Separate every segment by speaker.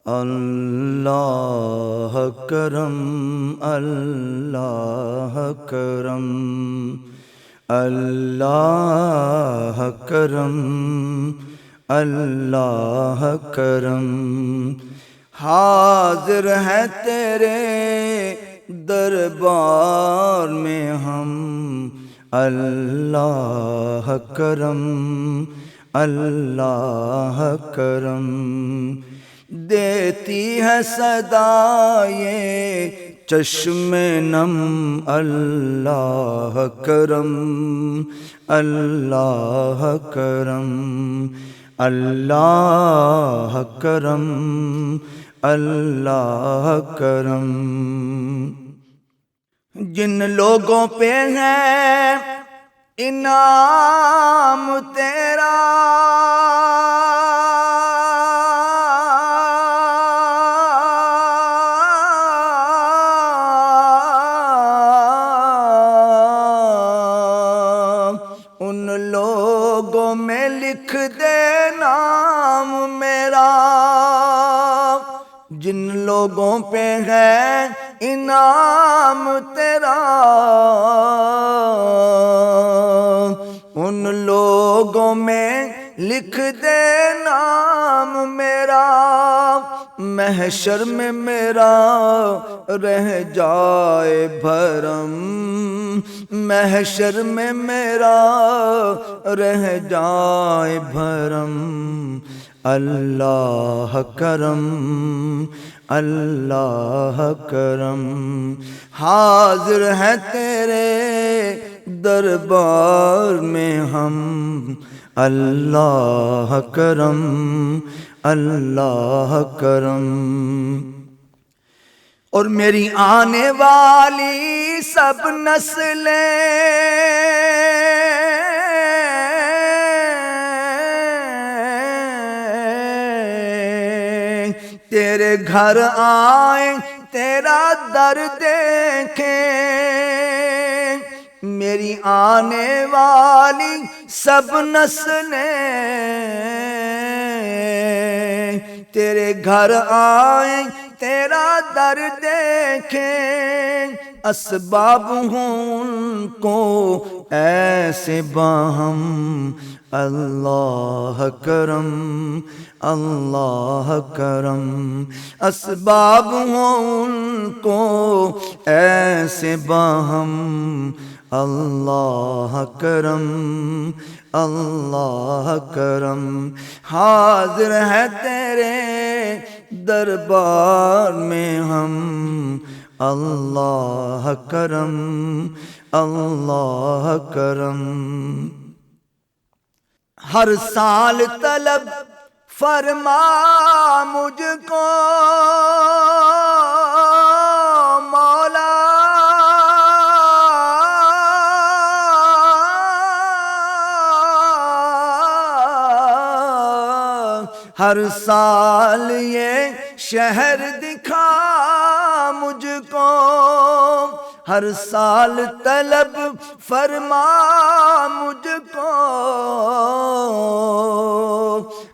Speaker 1: اللہ کرم اللہ کرم اللہ کرم اللہ کرم، حاضر ہے تیرے دربار میں ہم، اللہ کرم اللہ کرم، دیتی ہے صدا یہ چشم نم، اللہ کرم اللہ کرم اللہ کرم اللہ کرم۔ جن لوگوں پہ ہے انعام تیرا، ان لوگوں میں لکھ دے نام میرا، جن لوگوں پہ ہے انعام تیرا، ان لوگوں میں لکھ دے نام میرا، محشر میں میرا رہ جائے بھرم، محشر میں میرا رہ جائے بھرم، اللہ کرم اللہ کرم، حاضر ہے تیرے دربار میں ہم، اللہ کرم اللہ کرم۔ اور میری آنے والی سب نسلیں تیرے گھر آئیں تیرا در دیکھیں، میری آنے والی سب نسلیں تیرے گھر آئیں تیرا در دیکھیں، اسباب ہوں ان کو ایسے باہم، اللہ کرم اللہ کرم، اسباب ہوں ان کو ایسے باہم، اللہ کرم اللہ کرم، حاضر ہے تیرے دربار میں ہم، اللہ کرم اللہ کرم۔ ہر سال طلب فرما مجھ کو مولا، ہر سال یہ شہر دکھا مجھ کو، ہر سال طلب فرما مجھ کو،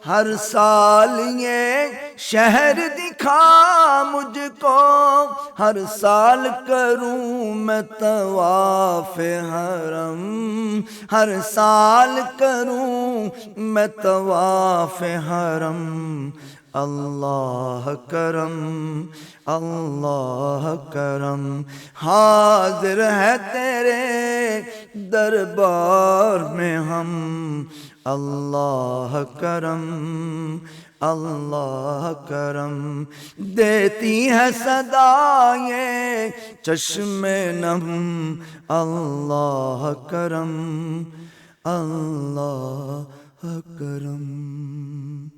Speaker 1: ہر سال یہ شہر دکھا مجھ کو، ہر سال کروں میں طواف حرم، ہر سال کروں میں طواف حرم، اللہ کرم اللہ کرم، حاضر ہے تیرے دربار میں ہم، اللہ کرم اللہ کرم، دیتی ہے صدا یہ چشم نم، اللہ کرم اللہ کرم۔